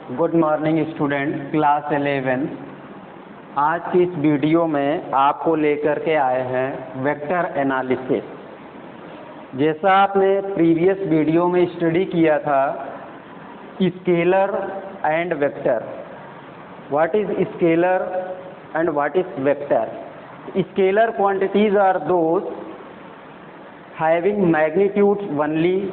Good morning student class 11। आज की इस वीडियो में आपको लेकर के आए हैं वेक्टर एनालिसिस। जैसा आपने प्रीवियस वीडियो में स्टडी किया था scalar and vector, what is scalar and what is vector. Scalar quantities are those having magnitudes only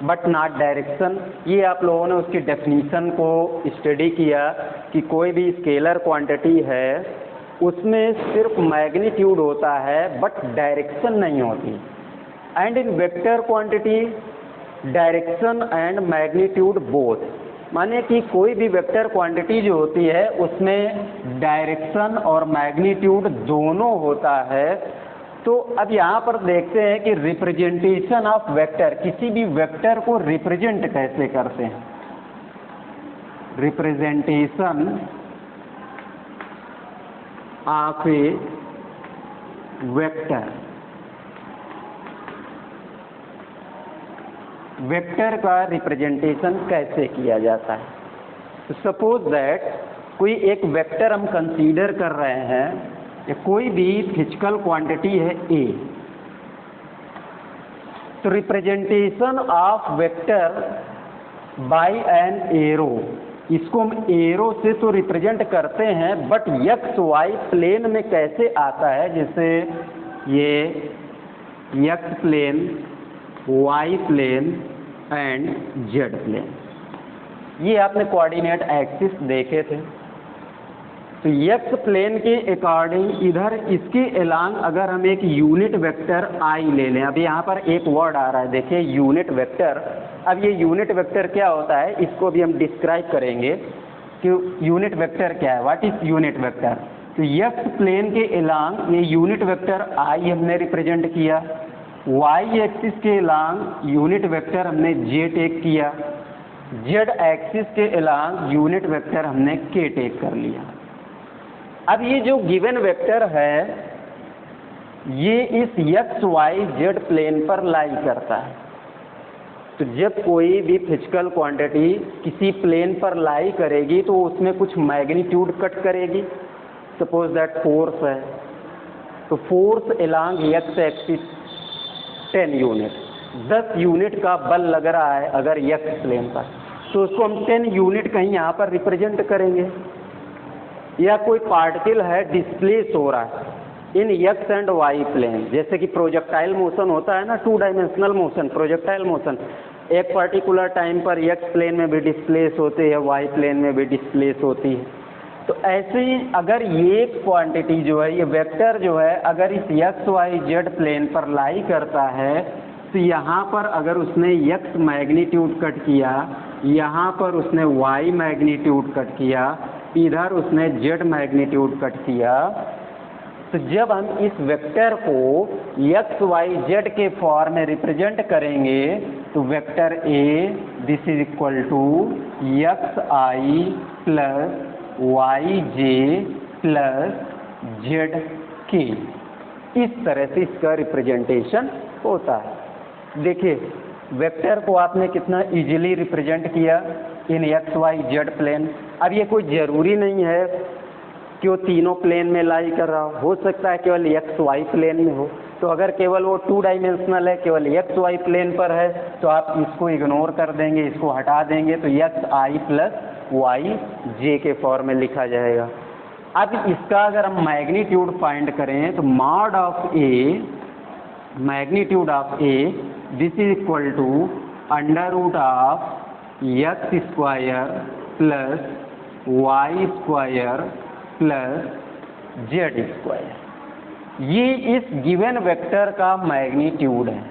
but not direction. ये आप लोगों ने उसकी डेफिनीशन को स्टडी किया कि कोई भी स्केलर क्वांटिटी है उसमें सिर्फ मैग्नीट्यूड होता है बट डायरेक्शन नहीं होती। And in vector quantity direction and magnitude both, माने कि कोई भी वेक्टर क्वांटिटी जो होती है उसमें डायरेक्शन और मैग्नीट्यूड दोनों होता है। तो अब यहाँ पर देखते हैं कि रिप्रेजेंटेशन ऑफ वेक्टर, किसी भी वेक्टर को रिप्रेजेंट कैसे करते हैं। Representation of A vector, vector का रिप्रेजेंटेशन कैसे किया जाता है। तो सपोज दैट कोई एक वेक्टर हम कंसीडर कर रहे हैं, कोई भी फिजिकल क्वांटिटी है ए, तो representation of vector by an arrow, इसको हम एरो से तो रिप्रेजेंट करते हैं बट एक्स वाई प्लेन में कैसे आता है, जैसे ये X plane, Y plane and Z plane. ये आपने कोऑर्डिनेट एक्सिस देखे थे। तो एक्स प्लेन के अकॉर्डिंग इधर इसके एलांग अगर हम एक यूनिट वेक्टर आई ले लें, अब यहाँ पर एक वर्ड आ रहा है देखिए यूनिट वेक्टर। अब ये यूनिट वेक्टर क्या होता है इसको भी हम डिस्क्राइब करेंगे कि यूनिट वेक्टर क्या है, व्हाट इज यूनिट वेक्टर। तो एक्स प्लेन के एलांग ये यूनिट वेक्टर आई हमने रिप्रेजेंट किया, वाई एक्सिस के एलांग यूनिट वेक्टर हमने जे टेक किया, जेड एक्सिस के एलांग यूनिट वेक्टर हमने के टेक कर लिया। अब ये जो गिवन वेक्टर है ये इस एक्स वाई जेड प्लेन पर लाई करता है। तो जब कोई भी फिजिकल क्वांटिटी किसी प्लेन पर लाई करेगी तो उसमें कुछ मैग्नीट्यूड कट करेगी। सपोज दैट फोर्स है, तो force along x axis 10 unit, 10 unit का बल लग रहा है अगर एक्स प्लेन पर, तो उसको हम 10 यूनिट कहीं यहाँ पर रिप्रेजेंट करेंगे। या कोई पार्टिकल है डिस्प्लेस हो रहा है इन एक्स एंड वाई प्लेन, जैसे कि प्रोजेक्टाइल मोशन होता है ना, 2 डायमेंशनल मोशन, प्रोजेक्टाइल मोशन एक पर्टिकुलर टाइम पर एक्स प्लेन में भी डिस्प्लेस होती है, वाई प्लेन में भी डिस्प्लेस होती है। तो ऐसे ही अगर ये क्वांटिटी जो है, ये वेक्टर जो है अगर इस एक्स वाई जेड प्लेन पर लाई करता है तो यहाँ पर अगर उसने एक्स मैग्नीट्यूड कट किया, यहाँ पर उसने वाई मैग्नीट्यूड कट किया, इधर उसने जेड मैग्नीट्यूड कट किया, तो जब हम इस वेक्टर को एक्स वाई जेड के फॉर्म में रिप्रेजेंट करेंगे तो vector A this is equal to X I plus Y J plus Z K, इस तरह से इसका रिप्रेजेंटेशन होता है। देखिए वेक्टर को आपने कितना इजीली रिप्रेजेंट किया इन एक्स वाई जेड प्लेन। अब ये कोई ज़रूरी नहीं है कि वो तीनों प्लेन में लाई कर रहा हो सकता है केवल एक्स वाई प्लेन में हो। तो अगर केवल वो 2 डायमेंशनल है, केवल एक्स वाई प्लेन पर है, तो आप इसको इग्नोर कर देंगे, इसको हटा देंगे, तो एक्स आई प्लस वाई जे के फॉर्म में लिखा जाएगा। अब इसका अगर हम मैग्नीट्यूड फाइंड करें तो mod of A, magnitude of A this is equal to under root of X square plus Y square plus Z square. ये इस गिवन वेक्टर का मैग्नीट्यूड है,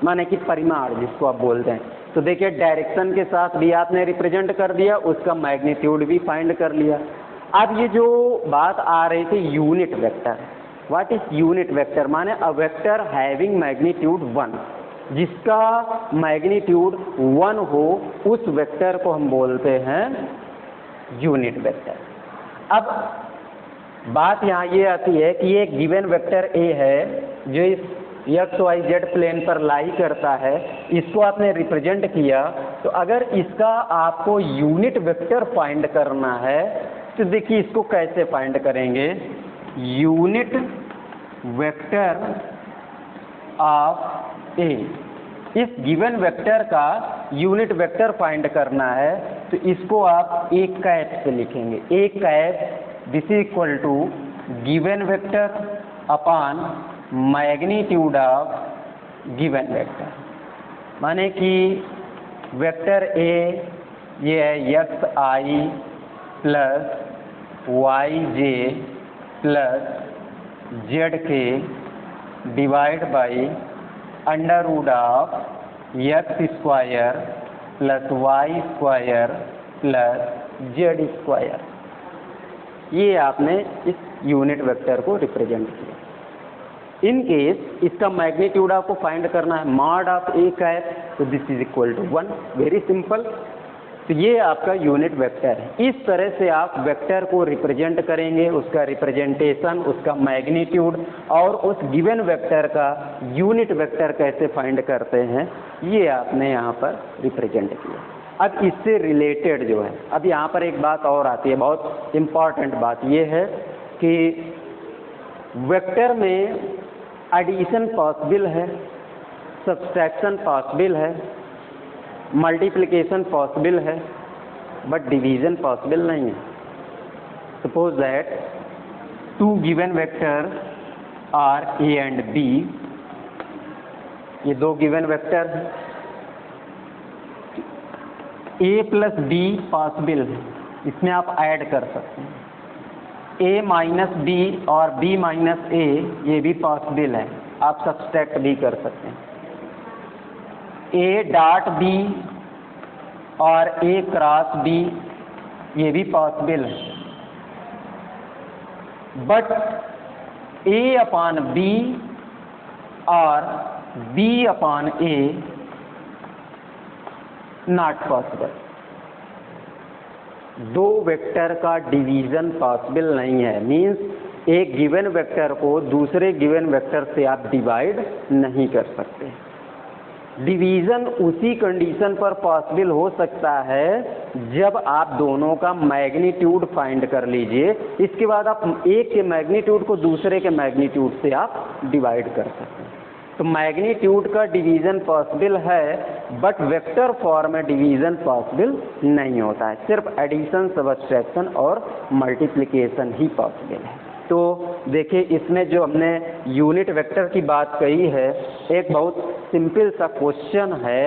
माने कि परिमाण जिसको आप बोलते हैं। तो देखिए डायरेक्शन के साथ भी आपने रिप्रेजेंट कर दिया, उसका मैग्नीट्यूड भी फाइंड कर लिया। अब ये जो बात आ रही थी unit vector, what is unit vector, माने अ वेक्टर हैविंग मैग्नीट्यूड 1, जिसका मैग्नीट्यूड 1 हो उस वेक्टर को हम बोलते हैं यूनिट वेक्टर। अब बात यहाँ ये आती है कि ये गिवन वेक्टर ए है जो इस एक्स वाई जेड प्लेन पर लाई करता है, इसको आपने रिप्रेजेंट किया, तो अगर इसका आपको यूनिट वेक्टर फाइंड करना है तो देखिए इसको कैसे फाइंड करेंगे। यूनिट वेक्टर ऑफ ए, इस गिवन वेक्टर का यूनिट वेक्टर फाइंड करना है तो इसको आप ए कैप से लिखेंगे। A cap this is equal to given vector upon magnitude of given vector, माने कि वेक्टर ए ये है X I plus Y J plus Z के divide by under root of X square plus Y square plus Z square. ये आपने इस unit vector को represent किया। इन केस इसका मैग्नीट्यूड आपको फाइंड करना है, मॉड ऑफ ए कैप, तो this is equal to 1, very simple. तो ये आपका यूनिट वेक्टर है। इस तरह से आप वेक्टर को रिप्रेजेंट करेंगे, उसका रिप्रेजेंटेशन, उसका मैग्नीट्यूड और उस गिवन वेक्टर का यूनिट वेक्टर कैसे फाइंड करते हैं, ये आपने यहाँ पर रिप्रेजेंट किया। अब इससे रिलेटेड जो है, अब यहाँ पर एक बात और आती है, बहुत इम्पॉर्टेंट बात ये है कि वेक्टर में एडिशन पॉसिबल है, सब्सट्रैक्शन पॉसिबल है, मल्टीप्लिकेशन पॉसिबल है, बट डिवीज़न पॉसिबल नहीं है। Suppose that two given vector are A and B, ये दो गिवन वेक्टर हैं, ए प्लस बी पॉसिबल है, इसमें आप ऐड कर सकते हैं। ए माइनस बी और बी माइनस ए ये भी पॉसिबल है, आप सब्सट्रैक्ट भी कर सकते हैं। ए डॉट बी और ए क्रॉस बी ये भी पॉसिबल है, बट ए अपॉन बी और B upon A not possible. दो वेक्टर का डिवीज़न पॉसिबल नहीं है, मीन्स एक गिवन वेक्टर को दूसरे गिवन वेक्टर से आप डिवाइड नहीं कर सकते। डिवीज़न उसी कंडीशन पर पॉसिबल हो सकता है जब आप दोनों का मैग्नीट्यूड फाइंड कर लीजिए, इसके बाद आप एक के मैग्नीट्यूड को दूसरे के मैग्नीट्यूड से आप डिवाइड कर सकते हैं। तो मैग्नीट्यूड का डिवीज़न पॉसिबल है, बट वेक्टर फॉर्म में डिवीज़न पॉसिबल नहीं होता है, सिर्फ एडिशन, सब्ट्रैक्शन और मल्टीप्लिकेशन ही पॉसिबल है। तो देखिए इसमें जो हमने यूनिट वेक्टर की बात कही है, एक बहुत सिंपल सा क्वेश्चन है,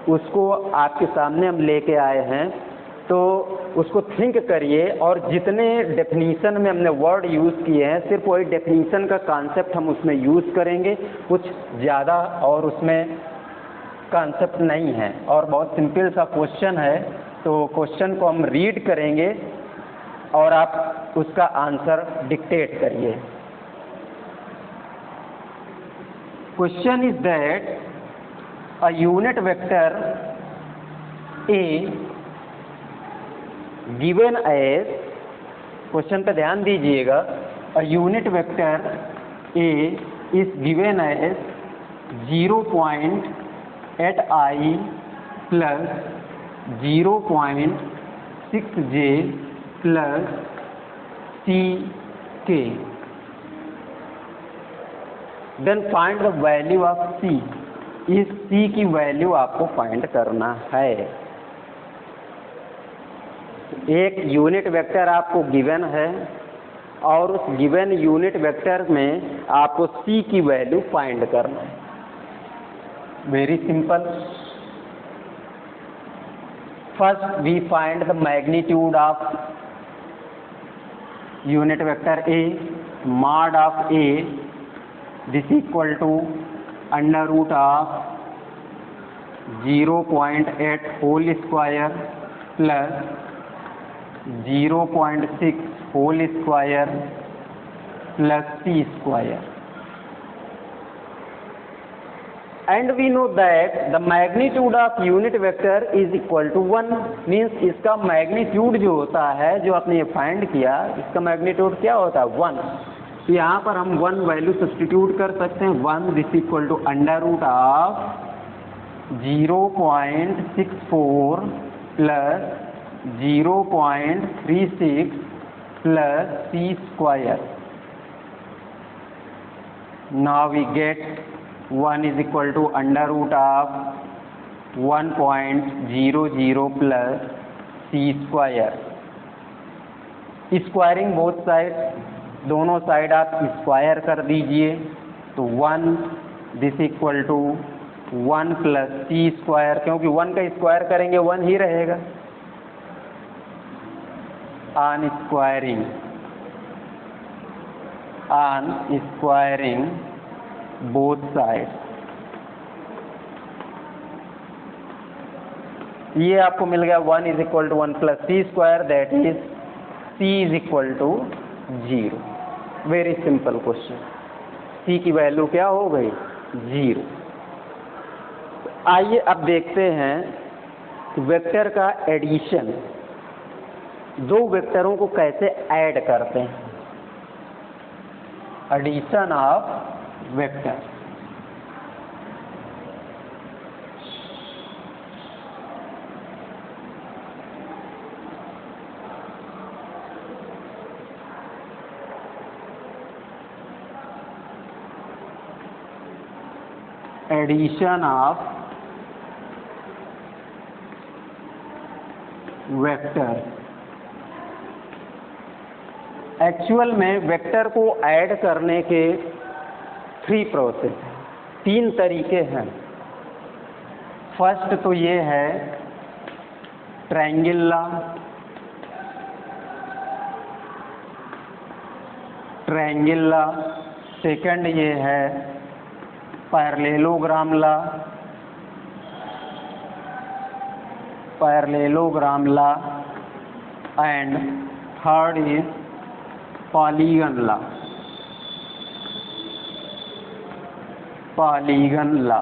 उसको आपके सामने हम लेके आए हैं, तो उसको थिंक करिए और जितने डेफिनीशन में हमने वर्ड यूज़ किए हैं सिर्फ वही डेफिनीशन का कॉन्सेप्ट हम उसमें यूज़ करेंगे, कुछ ज़्यादा और उसमें कॉन्सेप्ट नहीं है और बहुत सिंपल सा क्वेश्चन है। तो क्वेश्चन को हम रीड करेंगे और आप उसका आंसर डिक्टेट करिए। Question is that a unit vector A given as, question पे ध्यान दीजिएगा, a unit vector A is given as 0.8 i plus 0.6 j plus c k, then find the value of c। इस c की value आपको find करना है। एक unit vector आपको गिवन है और उस गिवन यूनिट वेक्टर में आपको c की वैल्यू फाइंड करना है। Very simple. First we find the magnitude of unit vector a, mod of a this equal to under root of 0.8 whole square plus 0.6 whole square plus c square, and we know that the magnitude of unit vector is equal to 1, means इसका magnitude जो होता है, जो आपने ये find किया, इसका magnitude क्या होता है 1। तो यहाँ पर हम 1 वैल्यू सब्स्टिट्यूट कर सकते हैं। 1 this equal to under root of 0.64 plus 0.36 plus c square. Now we get 1 is equal to under root of 1.00 plus c square. Squaring both side, दोनों साइड आप स्क्वायर कर दीजिए तो 1 this equal to 1 plus c square, क्योंकि 1 का square करेंगे 1 ही रहेगा। On squaring both side, ये आपको मिल गया 1 is equal to 1 plus c square, that is c is equal to 0। Very simple question. c की वैल्यू क्या हो गई? 0। आइए अब देखते हैं वेक्टर का एडिशन, दो वेक्टरों को कैसे ऐड करते हैं। Addition of vector. Addition of vector. Actual में वेक्टर को ऐड करने के 3 प्रोसेस, 3 तरीके हैं। फर्स्ट तो ये है ट्रायंगल लॉ, सेकंड ये है parallelogram law, and third is polygon law.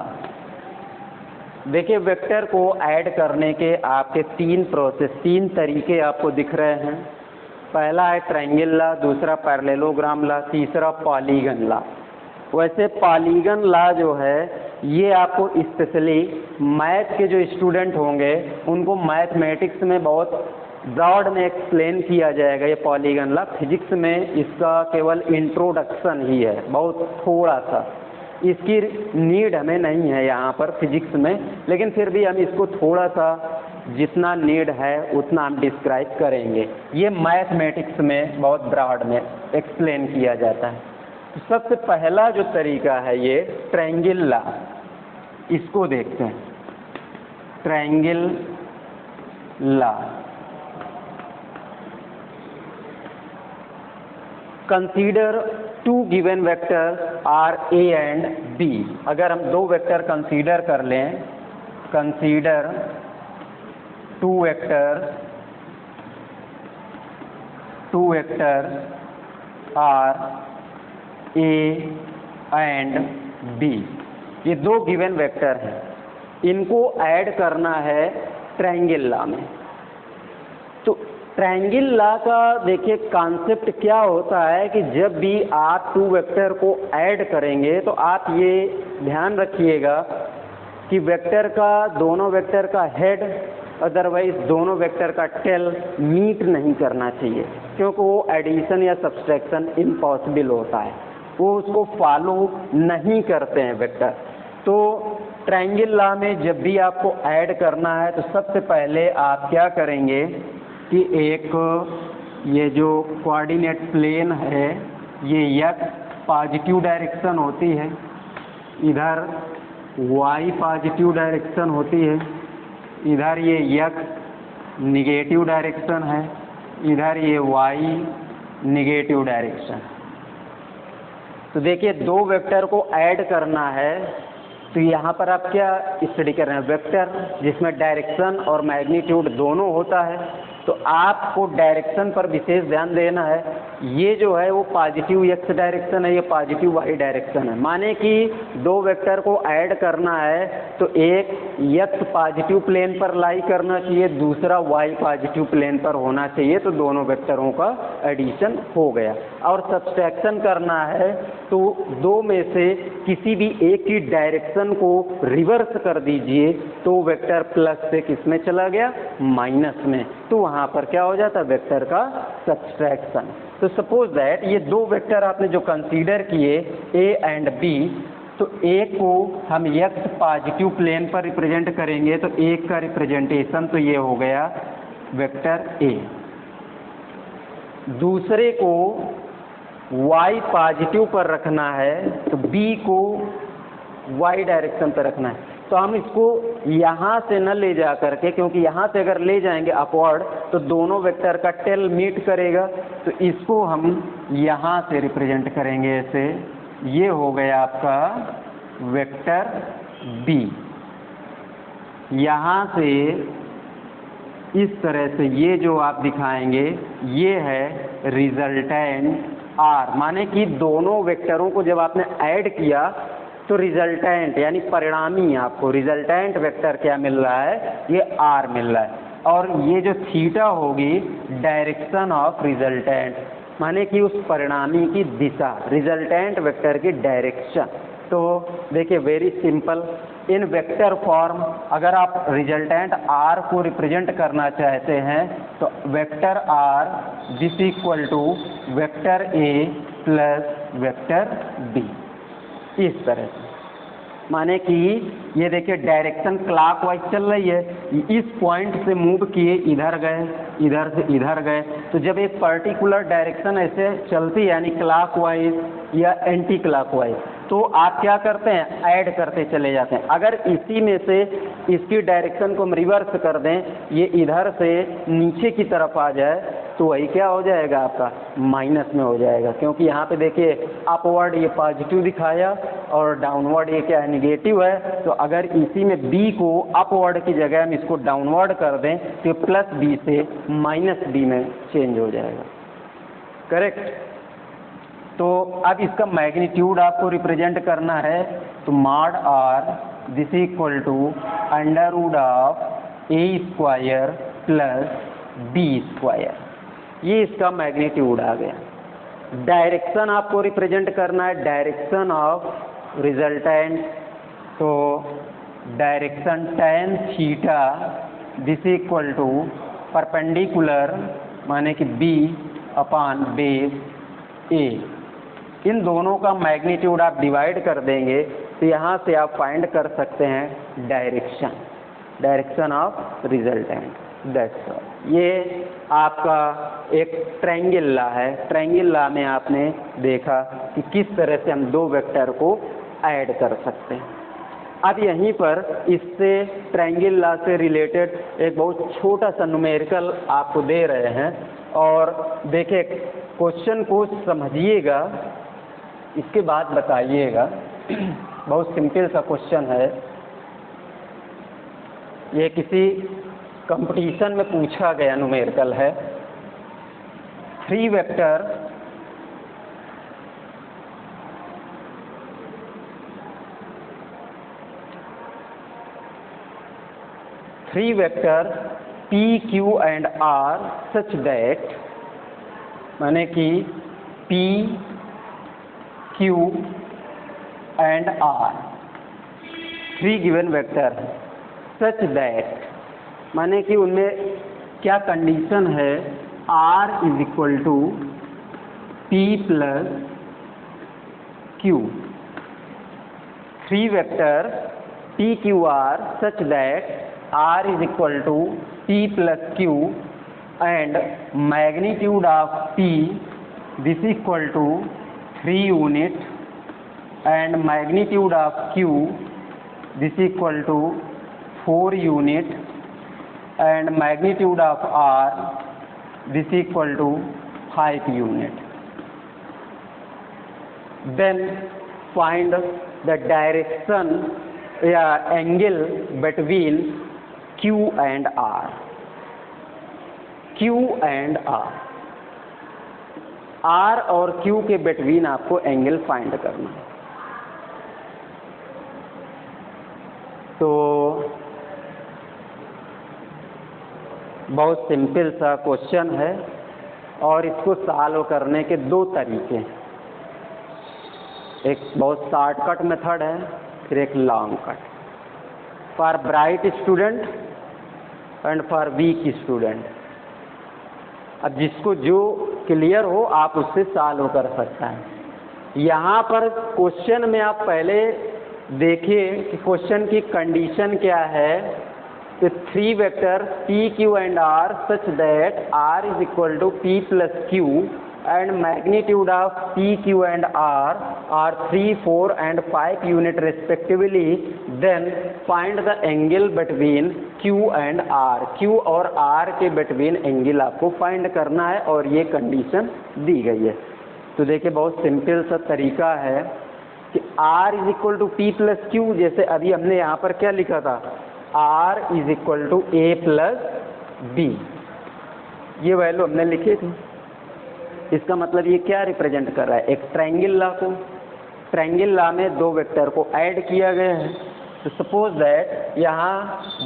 देखिए वेक्टर को ऐड करने के आपके 3 प्रोसेस, 3 तरीके आपको दिख रहे हैं। पहला है ट्रायंगल लॉ, दूसरा पैरेललोग्राम लॉ, तीसरा पॉलीगन लॉ। वैसे पॉलीगन लॉ जो है ये आपको स्पेशली मैथ के जो स्टूडेंट होंगे उनको मैथमेटिक्स में बहुत ब्रॉड में एक्सप्लेन किया जाएगा। ये पॉलीगन लॉ फिजिक्स में इसका केवल इंट्रोडक्शन ही है, बहुत थोड़ा सा, इसकी नीड हमें नहीं है यहाँ पर फिजिक्स में, लेकिन फिर भी हम इसको थोड़ा सा जितना नीड है उतना हम डिस्क्राइब करेंगे। ये मैथमेटिक्स में बहुत ब्रॉड में एक्सप्लेन किया जाता है। तो सबसे पहला जो तरीका है ये ट्रायंगल लॉ, इसको देखते हैं। Triangle law, consider 2 given vectors are A and B. अगर हम 2 वेक्टर कंसीडर कर लें, consider 2 vector are A and B, ये 2 गिवन वेक्टर हैं, इनको ऐड करना है ट्रायंगल लॉ में। तो ट्रायंगल लॉ का देखिए कॉन्सेप्ट क्या होता है कि जब भी आप 2 वेक्टर को ऐड करेंगे तो आप ये ध्यान रखिएगा कि वेक्टर का, दोनों वेक्टर का हेड अदरवाइज दोनों वेक्टर का टेल मीट नहीं करना चाहिए, क्योंकि वो एडिशन या सब्सट्रैक्शन इम्पॉसिबल होता है, वो उसको फॉलो नहीं करते हैं वेक्टर। तो ट्रायंगल लॉ में जब भी आपको ऐड करना है तो सबसे पहले आप क्या करेंगे कि एक ये जो कोऑर्डिनेट प्लेन है, ये x पॉजिटिव डायरेक्शन होती है, इधर y पॉजिटिव डायरेक्शन होती है, इधर ये x निगेटिव डायरेक्शन है, इधर ये y निगेटिव डायरेक्शन। तो देखिए 2 वेक्टर को ऐड करना है तो यहाँ पर आप क्या स्टडी कर रहे हैं, वेक्टर जिसमें डायरेक्शन और मैग्नीट्यूड दोनों होता है। तो आपको डायरेक्शन पर विशेष ध्यान देना है। ये जो है वो पॉजिटिव एक्स डायरेक्शन है, ये पॉजिटिव वाई डायरेक्शन है। माने कि दो वेक्टर को ऐड करना है तो एक एक्स पॉजिटिव प्लेन पर लाई करना चाहिए, दूसरा वाई पॉजिटिव प्लेन पर होना चाहिए, तो दोनों वेक्टरों का एडिशन हो गया। और सब्सट्रैक्शन करना है तो दो में से किसी भी एक की डायरेक्शन को रिवर्स कर दीजिए, तो वेक्टर प्लस से किस में चला गया, माइनस में, तो वहाँ पर क्या हो जाता है, वेक्टर का सब्सट्रैक्शन। तो सपोज दैट ये दो वेक्टर आपने जो कंसीडर किए ए एंड बी, तो एक को हम एक्स पॉजिटिव प्लेन पर रिप्रेजेंट करेंगे, तो एक का रिप्रेजेंटेशन तो ये हो गया वेक्टर ए, दूसरे को y पॉजिटिव पर रखना है तो b को y डायरेक्शन पर रखना है। तो हम इसको यहाँ से न ले जा करके, क्योंकि यहाँ से अगर ले जाएंगे अपवर्ड तो दोनों वेक्टर का टेल मीट करेगा, तो इसको हम यहाँ से रिप्रेजेंट करेंगे ऐसे। ये हो गया आपका वेक्टर b, यहाँ से इस तरह से ये जो आप दिखाएंगे ये है रिजल्टेंट R, माने कि दोनों वेक्टरों को जब आपने ऐड किया तो रिजल्टेंट यानी परिणामी आपको रिजल्टेंट वेक्टर क्या मिल रहा है, ये R मिल रहा है। और ये जो थीटा होगी डायरेक्शन ऑफ रिजल्टेंट, माने कि उस परिणामी की दिशा, रिजल्टेंट वेक्टर की डायरेक्शन। तो देखिए वेरी सिंपल, इन वेक्टर फॉर्म अगर आप रिजल्टेंट R को रिप्रेजेंट करना चाहते हैं तो vector R this equal to vector A plus vector B, इस तरह से। माने कि ये देखिए डायरेक्शन क्लॉकवाइज चल रही है, इस पॉइंट से मूव किए, इधर गए, इधर से इधर गए, तो जब एक पर्टिकुलर डायरेक्शन ऐसे चलती है यानी क्लॉकवाइज या एंटी क्लॉकवाइज, तो आप क्या करते हैं, ऐड करते चले जाते हैं। अगर इसी में से इसकी डायरेक्शन को हम रिवर्स कर दें, ये इधर से नीचे की तरफ आ जाए, तो वही क्या हो जाएगा आपका, माइनस में हो जाएगा। क्योंकि यहाँ पे देखिए अपवर्ड ये पॉजिटिव दिखाया और डाउनवर्ड ये क्या है, निगेटिव है। तो अगर इसी में b को अपवर्ड की जगह हम इसको डाउनवर्ड कर दें तो प्लस b से माइनस b में चेंज हो जाएगा, करेक्ट। तो अब इसका मैग्नीट्यूड आपको रिप्रेजेंट करना है, तो mod r this equal to under root of a square plus b square, ये इसका मैग्नीट्यूड आ गया। डायरेक्शन आपको रिप्रेजेंट करना है, डायरेक्शन ऑफ रिजल्टेंट, तो direction tan theta this equal to perpendicular माने कि b अपॉन बेस a, इन दोनों का मैग्नीट्यूड आप डिवाइड कर देंगे तो यहाँ से आप फाइंड कर सकते हैं direction of resultant. That's all. ये आपका एक ट्रायंगल लॉ है। ट्रायंगल लॉ में आपने देखा कि किस तरह से हम दो वेक्टर को ऐड कर सकते हैं। अब यहीं पर इससे ट्रायंगल लॉ से रिलेटेड एक बहुत छोटा सा न्यूमेरिकल आपको दे रहे हैं, और देखिए क्वेश्चन को समझिएगा, इसके बाद बताइएगा। बहुत सिंपल सा क्वेश्चन है, ये किसी कंपटीशन में पूछा गया न्यूमेरिकल है। 3 vector P, Q and R such that, माने कि P, Q and R 3 given vector है, सच दैट माने कि उनमें क्या कंडीशन है, R is equal to P plus Q। 3 vector P, Q, R such that R is equal to P plus Q and magnitude of P this equal to 3 unit and magnitude of Q this equal to 4 unit and magnitude of R this equal to 5 unit. Then find the direction या angle between Q and R, Q and R और Q के between आपको angle find करना है। तो बहुत simple सा question है और इसको सॉल्व करने के दो तरीके हैं, एक बहुत शॉर्टकट मेथड है, फिर एक long cut, for bright student and for weak student. अब जिसको जो क्लियर हो आप उससे सॉल्व कर सकता है। यहाँ पर क्वेश्चन में आप पहले देखिए कि क्वेश्चन की कंडीशन क्या है। तो 3 vector P, Q and R such that R is equal to P plus Q and magnitude of P, Q and R are 3, 4 and 5 unit respectively, then find the angle between Q and R। Q और R के between angle आपको find करना है और ये condition दी गई है। तो देखिए बहुत सिंपल सा तरीका है कि R is equal to P plus Q, जैसे अभी हमने यहाँ पर क्या लिखा था, R is equal to A plus B, ये वैल्यू हमने लिखी थी। इसका मतलब ये क्या रिप्रेजेंट कर रहा है, एक ट्रायंगल लॉ को, ट्रायंगल लॉ में दो वेक्टर को ऐड किया गया है। तो सपोज दैट यहाँ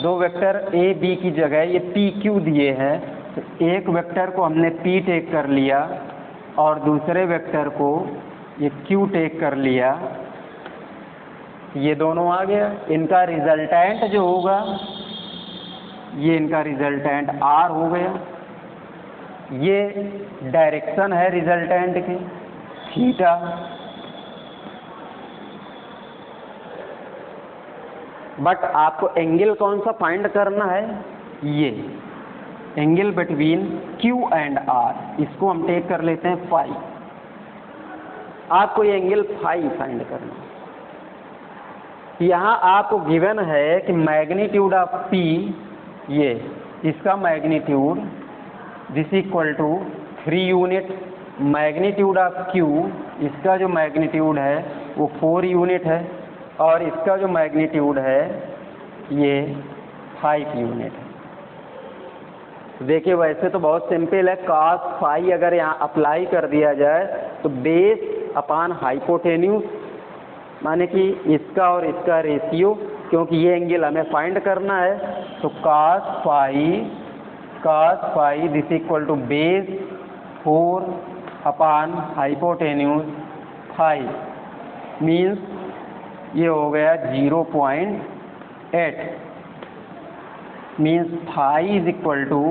दो वेक्टर A B की जगह ये P Q दिए हैं, तो एक वेक्टर को हमने P टेक कर लिया और दूसरे वेक्टर को ये Q टेक कर लिया, ये दोनों आ गया। इनका रिजल्टेंट जो होगा ये इनका रिजल्टेंट R हो गया। ये डायरेक्शन है रिजल्टेंट की थीटा। बट आपको एंगल कौन सा फाइंड करना है, ये angle between Q and R, इसको हम टेक कर लेते हैं फाई। आपको ये एंगल फाई फाइंड करना है। यहाँ आपको गिवन है कि मैग्नीट्यूड ऑफ P, ये इसका magnitude this equal to 3 unit, magnitude of Q, इसका जो मैग्नीट्यूड है वो 4 यूनिट है और इसका जो मैग्नीट्यूड है ये 5 यूनिट है। तो देखिए वैसे तो बहुत सिंपल है, cos फाई अगर यहाँ अप्लाई कर दिया जाए तो बेस अपॉन हाइपोटेन्यूज, माने कि इसका और इसका रेशियो, क्योंकि ये एंगल हमें फाइंड करना है। तो cos phi this equal to base 4 upon hypotenuse 5, means ये हो गया 0.8, means phi is equal to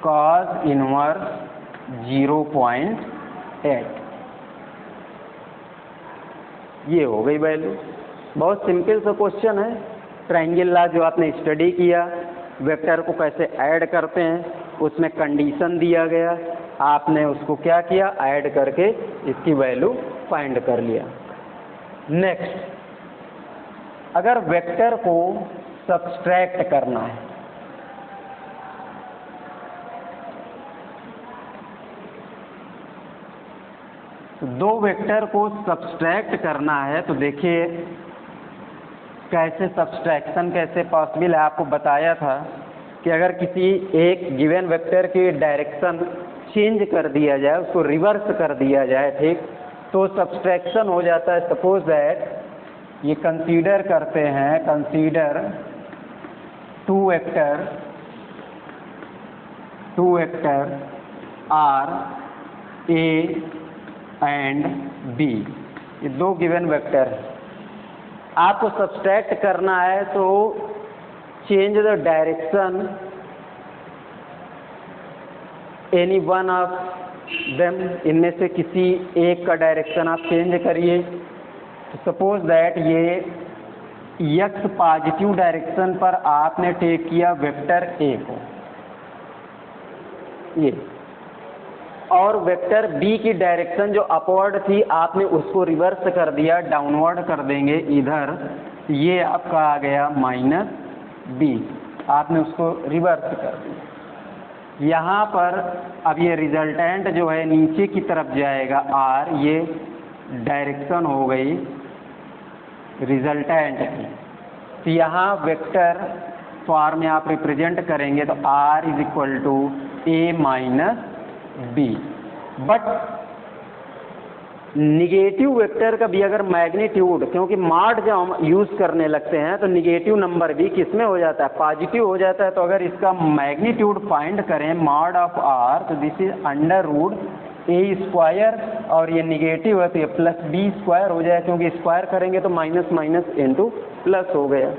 cos inverse 0.8, ये हो गई वैल्यू। बहुत सिंपल सा क्वेश्चन है। ट्रायंगल लॉ जो आपने स्टडी किया, वेक्टर को कैसे ऐड करते हैं, उसमें कंडीशन दिया गया, आपने उसको क्या किया, ऐड करके इसकी वैल्यू फाइंड कर लिया। नेक्स्ट, अगर वेक्टर को सब्सट्रैक्ट करना है, दो वेक्टर को सब्सट्रैक्ट करना है, तो देखिए कैसे सब्सट्रैक्शन कैसे पॉसिबल है। आपको बताया था कि अगर किसी एक गिवन वेक्टर की डायरेक्शन चेंज कर दिया जाए, उसको रिवर्स कर दिया जाए, ठीक, तो सब्सट्रैक्शन हो जाता है। सपोज दैट ये कंसीडर करते हैं, consider two vector are A and B, ये दो गिवन वेक्टर है। आपको सब्सट्रैक्ट करना है तो change the direction any one of them, इनमें से किसी एक का डायरेक्शन आप चेंज करिए। तो सपोज दैट ये x पॉजिटिव डायरेक्शन पर आपने टेक किया वेक्टर ए को, ये, और वेक्टर बी की डायरेक्शन जो अपवर्ड थी आपने उसको रिवर्स कर दिया, डाउनवर्ड कर देंगे इधर, ये आपका आ गया -b, आपने उसको रिवर्स कर दिया। यहाँ पर अब ये रिजल्टेंट जो है नीचे की तरफ जाएगा r, ये डायरेक्शन हो गई रिजल्टेंट की, तो यहाँ वेक्टर फॉर्म में आप रिप्रेजेंट करेंगे तो r is equal to a minus B. But negative vector का भी अगर मैग्नीट्यूड, क्योंकि मॉड जब हम यूज़ करने लगते हैं तो निगेटिव नंबर भी किस में हो जाता है, पॉजिटिव हो जाता है। तो अगर इसका मैग्नीट्यूड फाइंड करें मॉड ऑफ r, तो this is under root A square, और ये निगेटिव है तो ये प्लस बी स्क्वायर हो जाए, क्योंकि स्क्वायर करेंगे तो माइनस माइनस इंटू प्लस हो गया।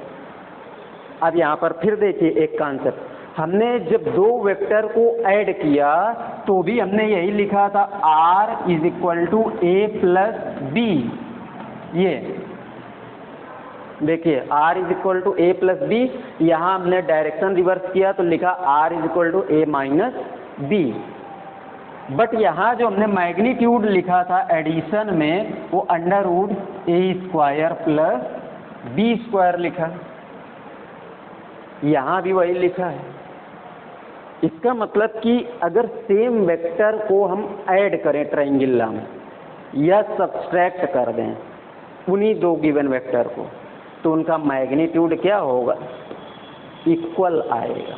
अब यहाँ पर फिर देखिए एक कॉन्सेप्ट, हमने जब दो वेक्टर को ऐड किया तो भी हमने यही लिखा था r is equal to A plus B. ये देखिए r is equal to A plus B, यहाँ हमने डायरेक्शन रिवर्स किया तो लिखा r is equal to A minus B. But यहाँ जो हमने मैग्नीट्यूड लिखा था एडिशन में वो under root A square plus B square लिखा, यहाँ भी वही लिखा है। इसका मतलब कि अगर सेम वेक्टर को हम ऐड करें ट्रायंगुलर में या सब्सट्रैक्ट कर दें उन्हीं दो गिवन वेक्टर को, तो उनका मैग्नीट्यूड क्या होगा, इक्वल आएगा।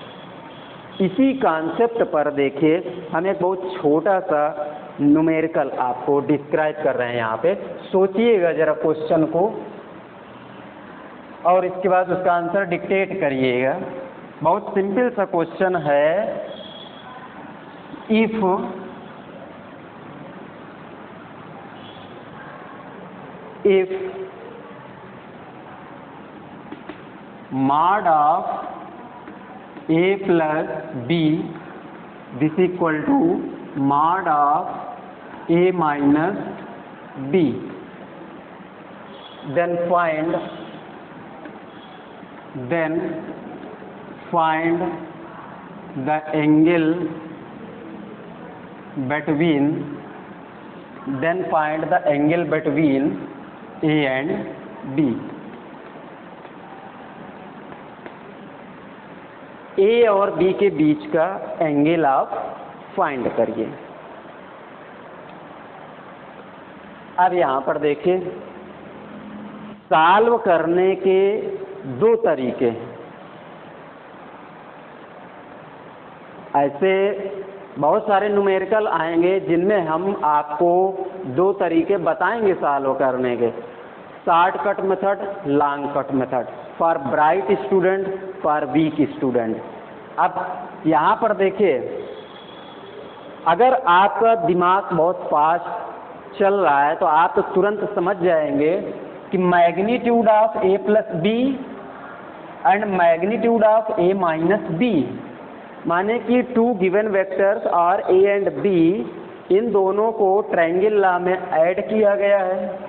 इसी कॉन्सेप्ट पर देखिए हम एक बहुत छोटा सा न्यूमेरिकल आपको डिस्क्राइब कर रहे हैं यहाँ पे। सोचिएगा जरा क्वेश्चन को और इसके बाद उसका आंसर डिक्टेट करिएगा। बहुत सिंपल सा क्वेश्चन है, if mod of a plus b this equal to mod of a minus b, then find the angle between a and b। ए और बी के बीच का एंगल आप फाइंड करिए। अब यहाँ पर देखिए सॉल्व करने के दो तरीके हैं। ऐसे बहुत सारे न्यूमेरिकल आएंगे जिनमें हम आपको दो तरीके बताएंगे सॉल्व करने के, shortcut method, long cut method, for bright student, for weak student. अब यहाँ पर देखिए अगर आपका दिमाग बहुत फास्ट चल रहा है तो आप तो तुरंत समझ जाएंगे कि magnitude of a plus B and magnitude of a minus B, माने कि टू गिवन वेक्टर्स और a एंड b, इन दोनों को ट्रायंगल लॉ में ऐड किया गया है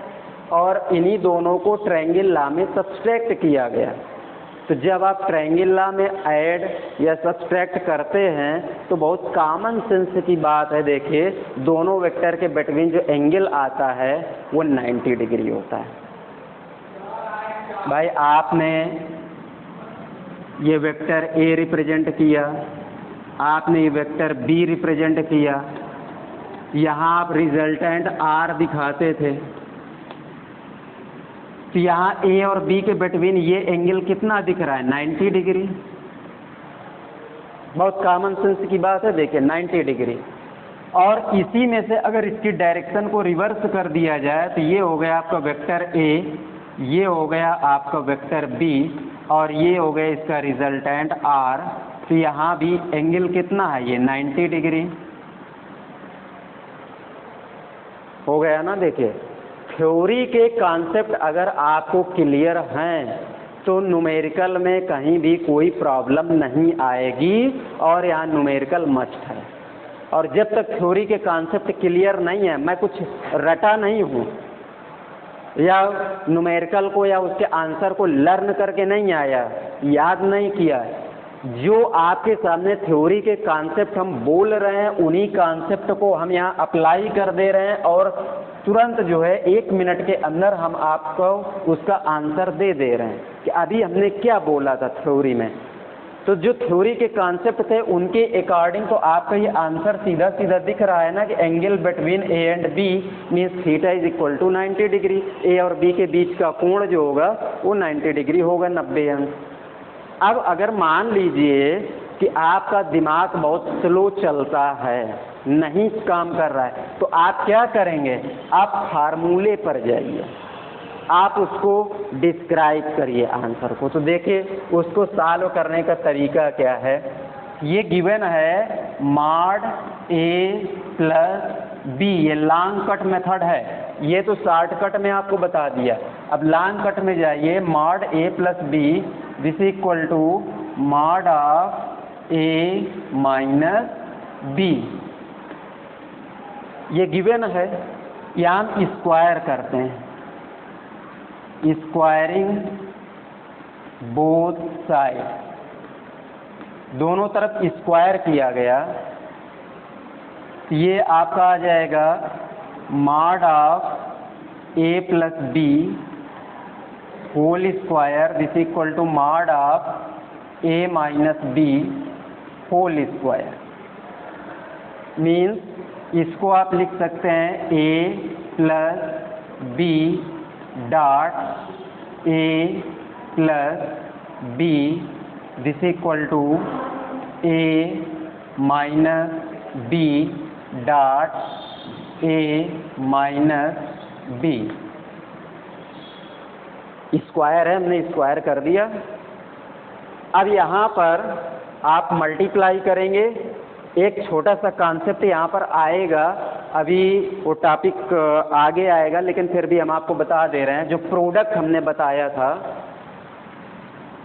और इन्हीं दोनों को ट्रायंगल लॉ में सब्सट्रैक्ट किया गया। तो जब आप ट्रायंगल लॉ में ऐड या सब्सट्रैक्ट करते हैं तो बहुत कॉमन सेंस की बात है। देखिए दोनों वेक्टर के बिटवीन जो एंगल आता है वो 90 डिग्री होता है। भाई आपने ये वेक्टर ए रिप्रेजेंट किया, आपने ये वेक्टर बी रिप्रेजेंट किया, यहाँ आप रिजल्टेंट आर दिखाते थे, तो यहाँ ए और बी के बिटवीन ये एंगल कितना दिख रहा है, 90 डिग्री। बहुत कॉमन सेंस की बात है, देखिए 90 डिग्री। और इसी में से अगर इसकी डायरेक्शन को रिवर्स कर दिया जाए तो ये हो गया आपका वेक्टर ए, ये हो गया आपका वेक्टर बी और ये हो गया इसका रिजल्टेंट आर। तो यहाँ भी एंगल कितना है, ये 90 डिग्री हो गया ना। देखिए थ्योरी के कॉन्सेप्ट अगर आपको क्लियर हैं तो न्यूमेरिकल में कहीं भी कोई प्रॉब्लम नहीं आएगी और यहाँ न्यूमेरिकल मस्ट है। और जब तक थ्योरी के कॉन्सेप्ट क्लियर नहीं है, मैं कुछ रटा नहीं हूँ या न्यूमेरिकल को या उसके आंसर को लर्न करके नहीं आया, याद नहीं किया, जो आपके सामने थ्योरी के कॉन्सेप्ट हम बोल रहे हैं उन्हीं कॉन्सेप्ट को हम यहाँ अप्लाई कर दे रहे हैं और तुरंत जो है 1 मिनट के अंदर हम आपको उसका आंसर दे रहे हैं कि अभी हमने क्या बोला था थ्योरी में। तो जो थ्योरी के कॉन्सेप्ट थे उनके अकॉर्डिंग तो आपका ये आंसर सीधा सीधा दिख रहा है ना कि angle between A and B means theta is equal to 90 degree. A और बी के बीच का कोण जो होगा वो 90 डिग्री होगा, 90 अंश। अब अगर मान लीजिए कि आपका दिमाग बहुत स्लो चलता है, नहीं काम कर रहा है, तो आप क्या करेंगे, आप फार्मूले पर जाइए, आप उसको डिस्क्राइब करिए आंसर को। तो देखिए उसको सॉल्व करने का तरीका क्या है। ये गिवन है मॉड ए प्लस बी, ये लॉन्ग कट मेथड है, ये तो शॉर्टकट में आपको बता दिया। अब लॉन्ग कट में जाइए, mod A plus B this equal to mod of A minus B, ये गिवन है। यहाँ हम स्क्वायर करते हैं, स्क्वायरिंग बोथ साइड, दोनों तरफ स्क्वायर किया गया, ये आपका आ जाएगा mod of A plus B whole square this equal to mod of A minus B whole square. Means इसको आप लिख सकते हैं A plus B dot A plus B this equal to A minus B dot A minus B. Square है, हमने square कर दिया। अब यहाँ पर आप मल्टीप्लाई करेंगे, एक छोटा सा कॉन्सेप्ट यहाँ पर आएगा, अभी वो टॉपिक आगे आएगा, लेकिन फिर भी हम आपको बता दे रहे हैं। जो प्रोडक्ट हमने बताया था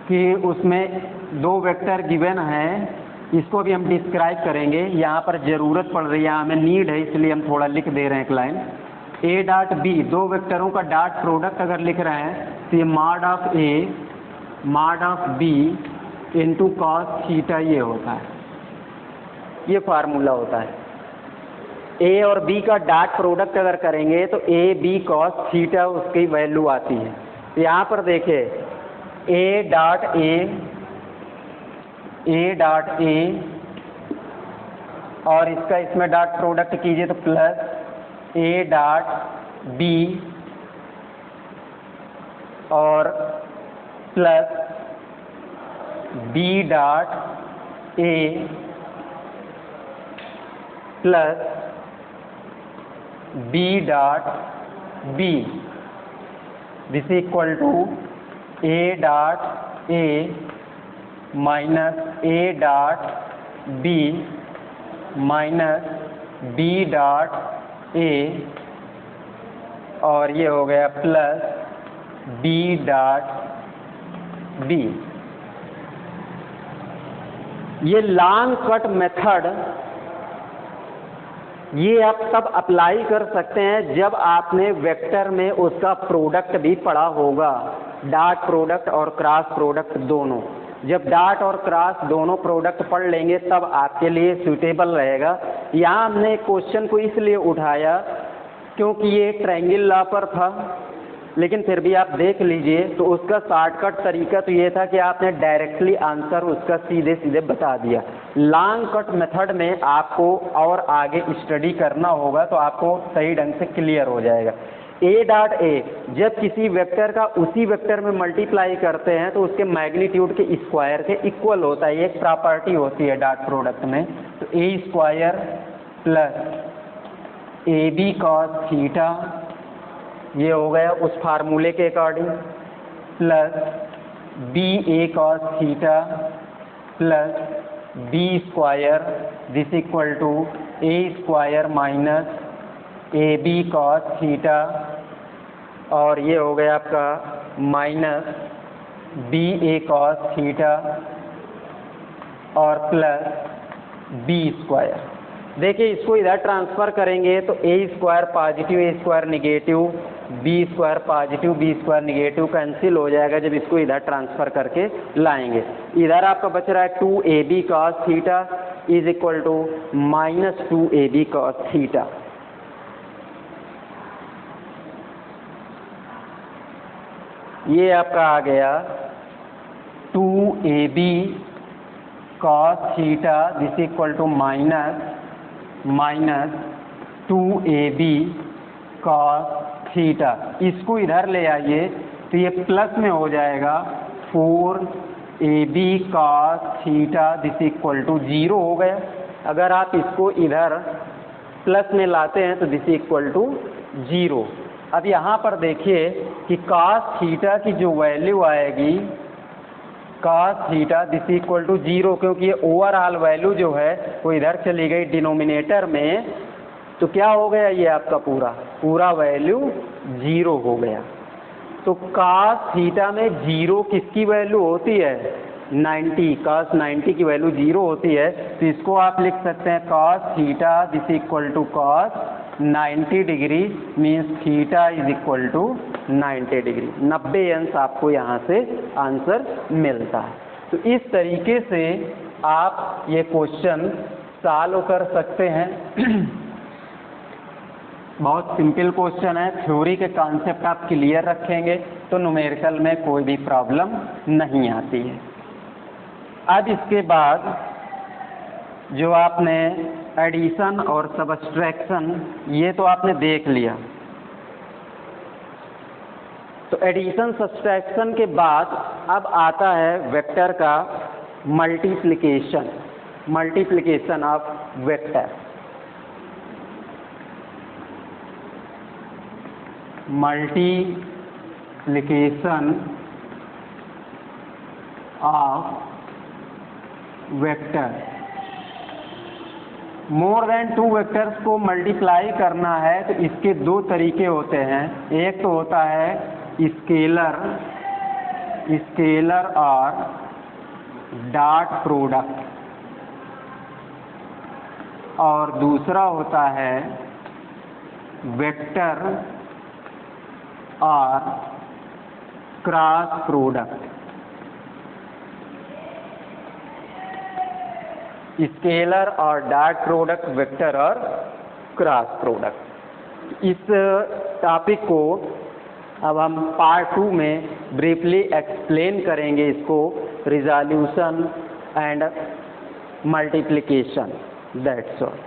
कि उसमें दो वेक्टर गिवन हैं, इसको भी हम डिस्क्राइब करेंगे। यहाँ पर ज़रूरत पड़ रही है, हमें नीड है, इसलिए हम थोड़ा लिख दे रहे हैं एक लाइन। ए डॉट बी, दो वेक्टरों का डॉट प्रोडक्ट अगर लिख रहे हैं तो ये mod of A mod of B into cos theta ये होता है, ये फार्मूला होता है। ए और बी का डॉट प्रोडक्ट अगर करेंगे तो ए बी कॉस थीटा उसकी वैल्यू आती है। तो यहाँ पर देखिए ए डॉट ए और इसका इसमें डॉट प्रोडक्ट कीजिए तो प्लस ए डॉट बी और plus B dot A plus B dot B this equal to A dot A minus A dot B minus B dot A और ये हो गया प्लस बी डॉट बी। ये long cut method ये आप तब apply कर सकते हैं जब आपने वेक्टर में उसका प्रोडक्ट भी पढ़ा होगा, डॉट प्रोडक्ट और क्रॉस प्रोडक्ट दोनों। जब डॉट और क्रॉस दोनों प्रोडक्ट पढ़ लेंगे तब आपके लिए सूटेबल रहेगा। यहाँ हमने क्वेश्चन को इसलिए उठाया क्योंकि ये ट्रायंगल लॉ पर था, लेकिन फिर भी आप देख लीजिए तो उसका शॉर्टकट तरीका तो ये था कि आपने डायरेक्टली आंसर उसका सीधे सीधे बता दिया। लॉन्ग कट मेथड में आपको और आगे स्टडी करना होगा तो आपको सही ढंग से क्लियर हो जाएगा। ए डॉट ए जब किसी वेक्टर का उसी वेक्टर में मल्टीप्लाई करते हैं तो उसके मैग्नीट्यूड के स्क्वायर के इक्वल होता है, एक प्रॉपर्टी होती है डॉट प्रोडक्ट में। तो A square plus A B cos theta ये हो गया उस फार्मूले के according, plus B A cos theta plus B square this equal to A square minus A B cos theta और ये हो गया आपका minus B A cos theta और प्लस बी स्क्वायर। देखिए इसको इधर ट्रांसफ़र करेंगे तो A square positive A square negative, B square positive B square negative cancel हो जाएगा जब इसको इधर ट्रांसफ़र करके लाएंगे। इधर आपका बच रहा है 2ab cos theta is equal to minus 2ab cos theta. ये आपका आ गया 2ab cos theta this equal to minus 2ab cos theta. इसको इधर ले आइए तो ये प्लस में हो जाएगा 4ab cos theta this equal to 0 हो गया। अगर आप इसको इधर प्लस में लाते हैं तो दिस इक्वल टू 0। अब यहाँ पर देखिए कि cos थीटा की जो वैल्यू आएगी cos theta this equal to 0, क्योंकि ये ओवरऑल वैल्यू जो है वो इधर चली गई डिनोमिनेटर में, तो क्या हो गया ये आपका पूरा वैल्यू 0 हो गया। तो cos थीटा में 0 किसकी वैल्यू होती है? 90। cos 90 की वैल्यू 0 होती है, तो इसको आप लिख सकते हैं cos theta this equal to cos 90 degree means theta is equal to 90 degree. 90 अंश आपको यहाँ से आंसर मिलता है। तो इस तरीके से आप ये क्वेश्चन सॉल्व कर सकते हैं। बहुत सिंपल क्वेश्चन है, थ्योरी के कॉन्सेप्ट आप क्लियर रखेंगे तो न्यूमेरिकल में कोई भी प्रॉब्लम नहीं आती है। अब इसके बाद जो आपने एडिशन और सबट्रैक्शन ये तो आपने देख लिया, तो एडिशन सब्सट्रैक्शन के बाद अब आता है वेक्टर का multiplication of vector. Multiplication of vector, more than 2 vectors को मल्टीप्लाई करना है तो इसके 2 तरीके होते हैं। एक तो होता है स्केलर और डॉट प्रोडक्ट, और दूसरा होता है वेक्टर और क्रॉस प्रोडक्ट। स्केलर और डॉट प्रोडक्ट, वेक्टर और क्रॉस प्रोडक्ट। इस टॉपिक को अब हम पार्ट 2 में ब्रीफली एक्सप्लेन करेंगे, इसको resolution and multiplication. That's all.